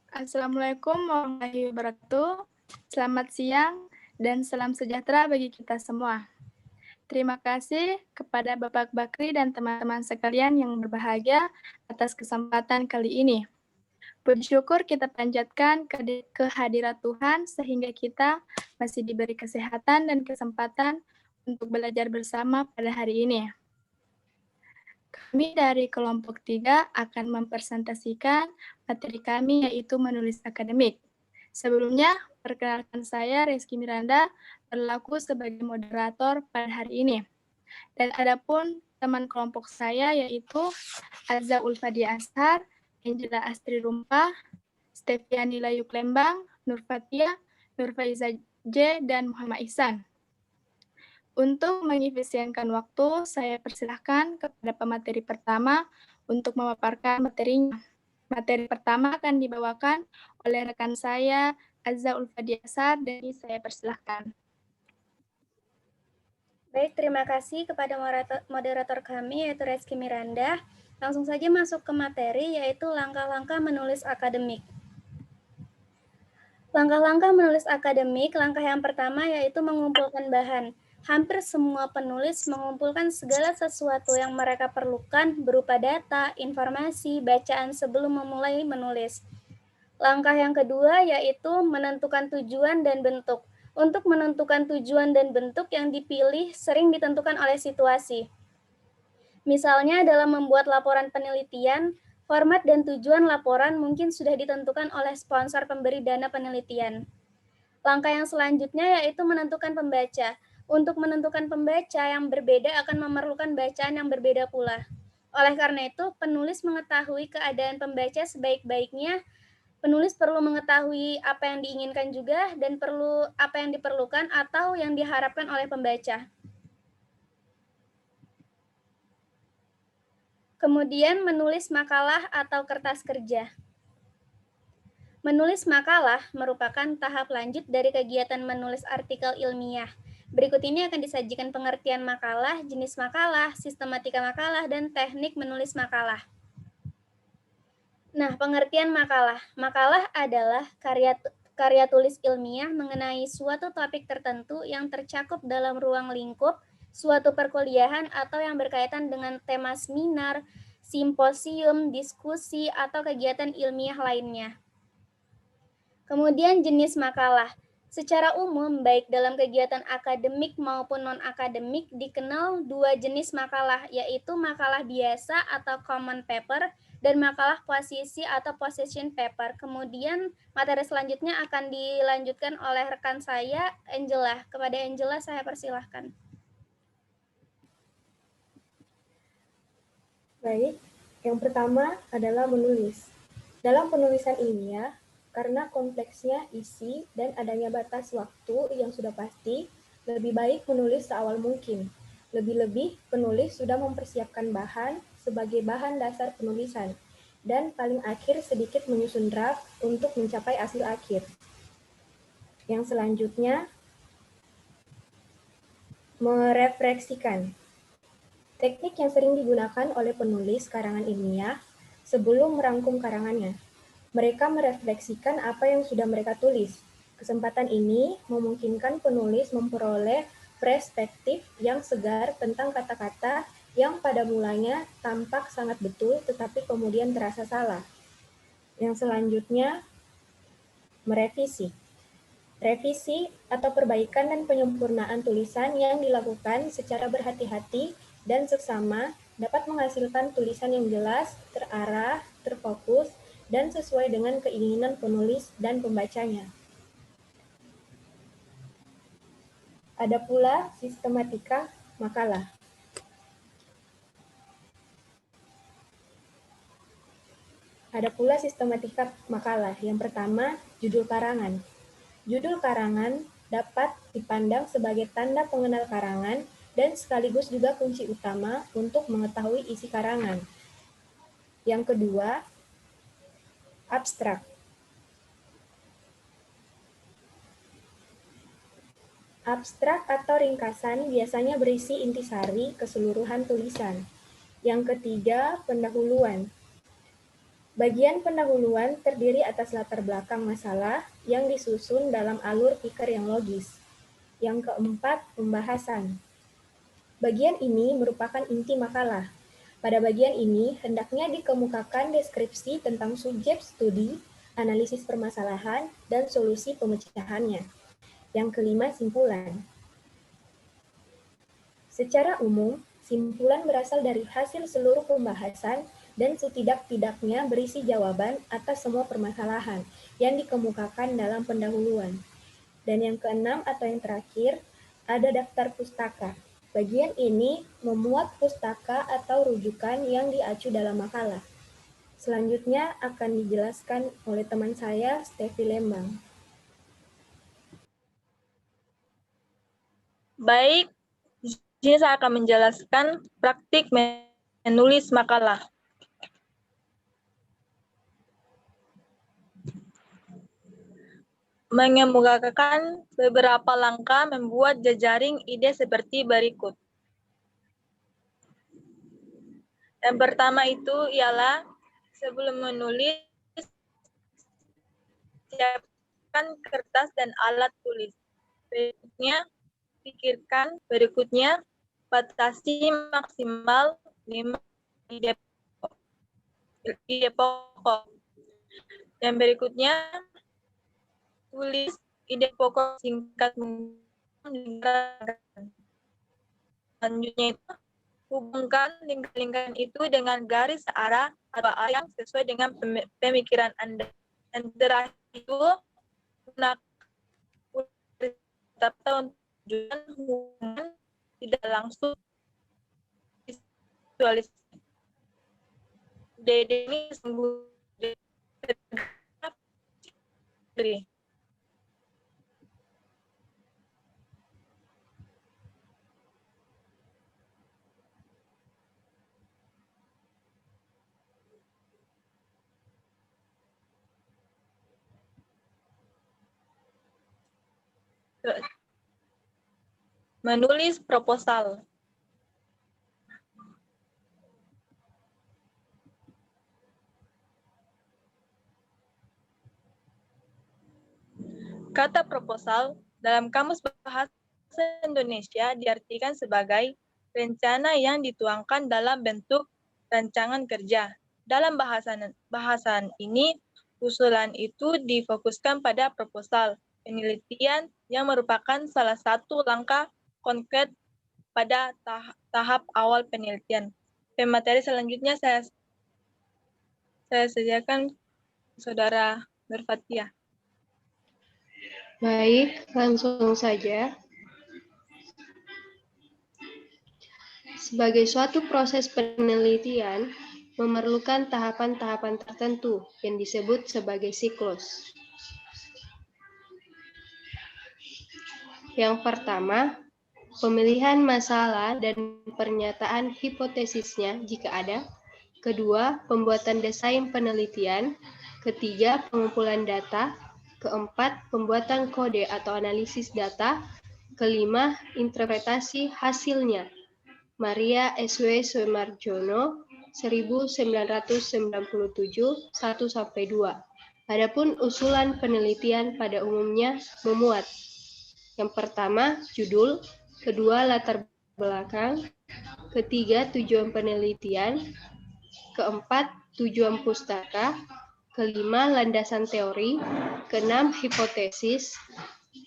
Assalamualaikum warahmatullahi wabarakatuh. Selamat siang dan salam sejahtera bagi kita semua. Terima kasih kepada Bapak Bakri dan teman-teman sekalian yang berbahagia atas kesempatan kali ini. Puji syukur kita panjatkan kehadirat Tuhan sehingga kita masih diberi kesehatan dan kesempatan untuk belajar bersama pada hari ini. Kami dari kelompok 3 akan mempresentasikan materi kami yaitu menulis akademik. Sebelumnya, perkenalkan saya Reski Miranda, berlaku sebagai moderator pada hari ini. Dan adapun teman kelompok saya yaitu Azza Ulfadia Ashar, Angela Astri Rumpah, Stefiani Layuk Lembang, Nur Fatia, Nur Faiza J, dan Muhammad Ihsan. Untuk mengefisienkan waktu, saya persilahkan kepada pemateri pertama untuk memaparkan materinya. Materi pertama akan dibawakan oleh rekan saya, Azza Ulfadia Ashar, dan saya persilahkan. Baik, terima kasih kepada moderator kami, yaitu Reski Miranda. Langsung saja masuk ke materi, yaitu langkah-langkah menulis akademik. Langkah-langkah menulis akademik, langkah yang pertama yaitu mengumpulkan bahan. Hampir semua penulis mengumpulkan segala sesuatu yang mereka perlukan berupa data, informasi, bacaan sebelum memulai menulis. Langkah yang kedua yaitu menentukan tujuan dan bentuk. Untuk menentukan tujuan dan bentuk yang dipilih sering ditentukan oleh situasi. Misalnya dalam membuat laporan penelitian, format dan tujuan laporan mungkin sudah ditentukan oleh sponsor pemberi dana penelitian. Langkah yang selanjutnya yaitu menentukan pembaca. Untuk menentukan pembaca yang berbeda akan memerlukan bacaan yang berbeda pula. Oleh karena itu, penulis mengetahui keadaan pembaca sebaik-baiknya. Penulis perlu mengetahui apa yang diinginkan juga dan perlu apa yang diperlukan atau yang diharapkan oleh pembaca. Kemudian menulis makalah atau kertas kerja. Menulis makalah merupakan tahap lanjut dari kegiatan menulis artikel ilmiah. Berikut ini akan disajikan pengertian makalah, jenis makalah, sistematika makalah, dan teknik menulis makalah. Nah, pengertian makalah. Makalah adalah karya tulis ilmiah mengenai suatu topik tertentu yang tercakup dalam ruang lingkup suatu perkuliahan atau yang berkaitan dengan tema seminar, simposium, diskusi, atau kegiatan ilmiah lainnya. Kemudian jenis makalah. Secara umum, baik dalam kegiatan akademik maupun non-akademik, dikenal dua jenis makalah, yaitu makalah biasa atau common paper dan makalah posisi atau position paper. Kemudian materi selanjutnya akan dilanjutkan oleh rekan saya, Angela. Kepada Angela, saya persilahkan. Baik, yang pertama adalah menulis. Dalam penulisan ilmiah, karena kompleksnya isi dan adanya batas waktu yang sudah pasti, lebih baik menulis seawal mungkin. Lebih-lebih, penulis sudah mempersiapkan bahan sebagai bahan dasar penulisan, dan paling akhir sedikit menyusun draft untuk mencapai hasil akhir. Yang selanjutnya, merefleksikan. Teknik yang sering digunakan oleh penulis karangan ilmiah sebelum merangkum karangannya. Mereka merefleksikan apa yang sudah mereka tulis. Kesempatan ini memungkinkan penulis memperoleh perspektif yang segar tentang kata-kata yang pada mulanya tampak sangat betul tetapi kemudian terasa salah. Yang selanjutnya, merevisi. Revisi atau perbaikan dan penyempurnaan tulisan yang dilakukan secara berhati-hati dan seksama dapat menghasilkan tulisan yang jelas, terarah, terfokus, dan sesuai dengan keinginan penulis dan pembacanya. Ada pula sistematika makalah. Yang pertama, judul karangan. Judul karangan dapat dipandang sebagai tanda pengenal karangan dan sekaligus juga kunci utama untuk mengetahui isi karangan. Yang kedua, abstrak. Abstrak atau ringkasan biasanya berisi intisari keseluruhan tulisan. Yang ketiga, pendahuluan. Bagian pendahuluan terdiri atas latar belakang masalah yang disusun dalam alur pikir yang logis. Yang keempat, pembahasan. Bagian ini merupakan inti makalah. Pada bagian ini, hendaknya dikemukakan deskripsi tentang subjek studi, analisis permasalahan, dan solusi pemecahannya. Yang kelima, simpulan. Secara umum, simpulan berasal dari hasil seluruh pembahasan dan setidak-tidaknya berisi jawaban atas semua permasalahan yang dikemukakan dalam pendahuluan. Dan yang keenam atau yang terakhir, ada daftar pustaka. Bagian ini memuat pustaka atau rujukan yang diacu dalam makalah. Selanjutnya akan dijelaskan oleh teman saya, Stevi Lembang. Baik, di sini saya akan menjelaskan praktik menulis makalah. Mengemukakan beberapa langkah membuat jejaring ide seperti berikut. Yang pertama itu ialah sebelum menulis, siapkan kertas dan alat tulis. Berikutnya, batasi maksimal 5 ide pokok. Yang berikutnya, tulis ide pokok singkat. Selanjutnya itu, hubungkan lingkaran itu dengan garis arah atau arah yang sesuai dengan pemikiran Anda. Dan terakhir itu, gunakan untuk tujuan hubungan tidak langsung visualisasi. Ini sungguh menulis proposal. Kata proposal dalam Kamus Bahasa Indonesia diartikan sebagai rencana yang dituangkan dalam bentuk rancangan kerja. Dalam bahasan ini, usulan itu difokuskan pada proposal penelitian yang merupakan salah satu langkah konkret pada tahap awal penelitian. Pemateri selanjutnya saya sediakan Saudara Nur Fathia. Baik, langsung saja. Sebagai suatu proses penelitian, memerlukan tahapan-tahapan tertentu yang disebut sebagai siklus. Yang pertama, pemilihan masalah dan pernyataan hipotesisnya jika ada. Kedua, pembuatan desain penelitian. Ketiga, pengumpulan data. Keempat, pembuatan kode atau analisis data. Kelima, interpretasi hasilnya. Maria S.W. Sumarjono, 1997, 1-2. Adapun usulan penelitian pada umumnya memuat: yang pertama, judul. Kedua, latar belakang. Ketiga, tujuan penelitian. Keempat, tujuan pustaka. Kelima, landasan teori. Keenam, hipotesis.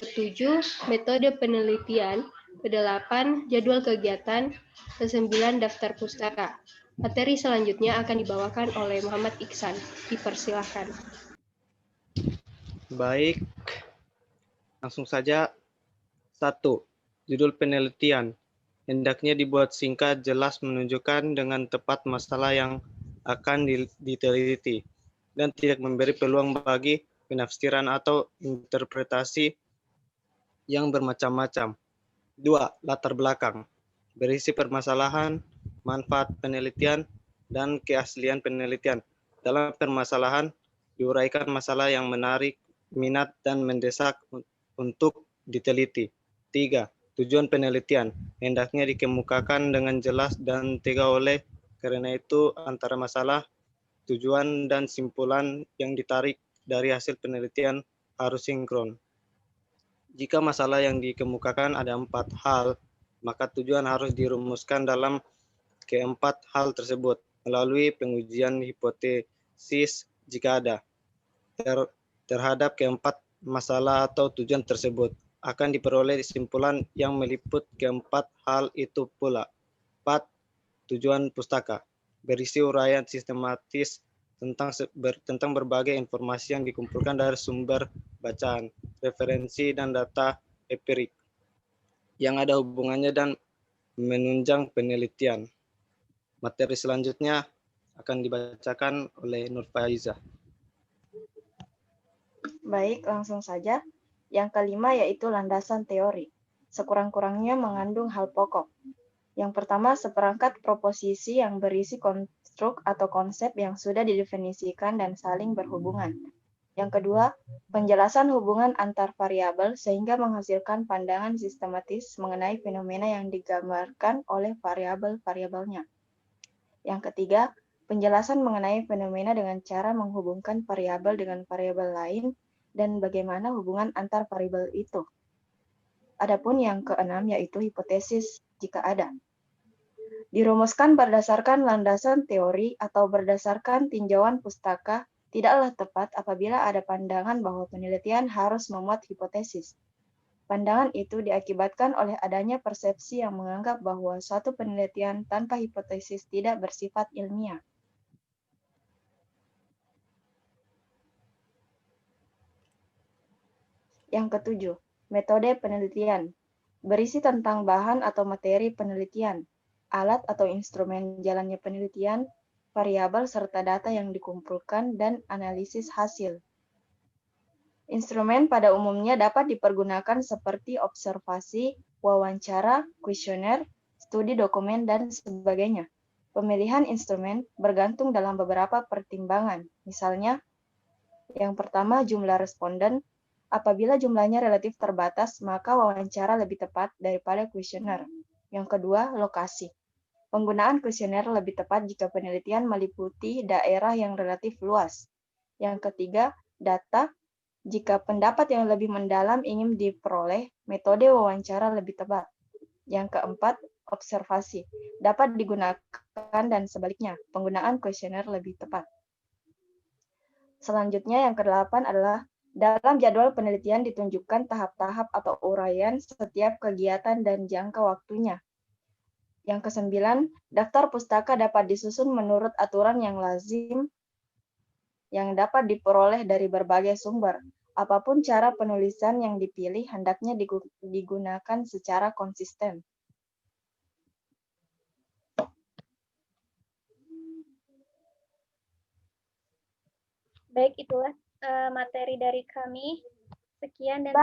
Ketujuh, metode penelitian. Kedelapan, jadwal kegiatan. Kesembilan, daftar pustaka. Materi selanjutnya akan dibawakan oleh Muhammad Iksan. Dipersilahkan. Baik, langsung saja. 1. Judul penelitian. Hendaknya dibuat singkat, jelas, menunjukkan dengan tepat masalah yang akan diteliti, dan tidak memberi peluang bagi penafsiran atau interpretasi yang bermacam-macam. 2. Latar belakang. Berisi permasalahan, manfaat penelitian, dan keaslian penelitian. Dalam permasalahan, diuraikan masalah yang menarik minat dan mendesak untuk diteliti. 3. Tujuan penelitian. Hendaknya dikemukakan dengan jelas dan tegas karena itu antara masalah tujuan dan simpulan yang ditarik dari hasil penelitian harus sinkron. Jika masalah yang dikemukakan ada 4 hal, maka tujuan harus dirumuskan dalam keempat hal tersebut melalui pengujian hipotesis jika ada. Terhadap keempat masalah atau tujuan tersebut akan diperoleh kesimpulan yang meliput keempat hal itu pula. 4. Tujuan pustaka berisi uraian sistematis tentang berbagai informasi yang dikumpulkan dari sumber bacaan, referensi, dan data empirik yang ada hubungannya dan menunjang penelitian. Materi selanjutnya akan dibacakan oleh Nur Faiza. Baik, langsung saja. Yang kelima yaitu landasan teori. Sekurang-kurangnya mengandung hal pokok. Yang pertama, seperangkat proposisi yang berisi konstruk atau konsep yang sudah didefinisikan dan saling berhubungan. Yang kedua, penjelasan hubungan antar variabel sehingga menghasilkan pandangan sistematis mengenai fenomena yang digambarkan oleh variabel-variabelnya. Yang ketiga, penjelasan mengenai fenomena dengan cara menghubungkan variabel dengan variabel lain dan bagaimana hubungan antar variabel itu. Adapun yang keenam yaitu hipotesis jika ada. Dirumuskan berdasarkan landasan teori atau berdasarkan tinjauan pustaka tidaklah tepat apabila ada pandangan bahwa penelitian harus memuat hipotesis. Pandangan itu diakibatkan oleh adanya persepsi yang menganggap bahwa suatu penelitian tanpa hipotesis tidak bersifat ilmiah. Yang ketujuh, metode penelitian. Berisi tentang bahan atau materi penelitian, alat atau instrumen jalannya penelitian, variabel serta data yang dikumpulkan, dan analisis hasil. Instrumen pada umumnya dapat dipergunakan seperti observasi, wawancara, kuesioner, studi dokumen, dan sebagainya. Pemilihan instrumen bergantung dalam beberapa pertimbangan. Misalnya, yang pertama jumlah responden. Apabila jumlahnya relatif terbatas, maka wawancara lebih tepat daripada kuesioner. Yang kedua, lokasi. Penggunaan kuesioner lebih tepat jika penelitian meliputi daerah yang relatif luas. Yang ketiga, data. Jika pendapat yang lebih mendalam ingin diperoleh, metode wawancara lebih tepat. Yang keempat, observasi. Dapat digunakan dan sebaliknya, penggunaan kuesioner lebih tepat. Selanjutnya, yang kedelapan adalah dalam jadwal penelitian ditunjukkan tahap-tahap atau uraian setiap kegiatan dan jangka waktunya. Yang kesembilan, daftar pustaka dapat disusun menurut aturan yang lazim yang dapat diperoleh dari berbagai sumber. Apapun cara penulisan yang dipilih, hendaknya digunakan secara konsisten. Baik, itulah materi dari kami. Sekian dan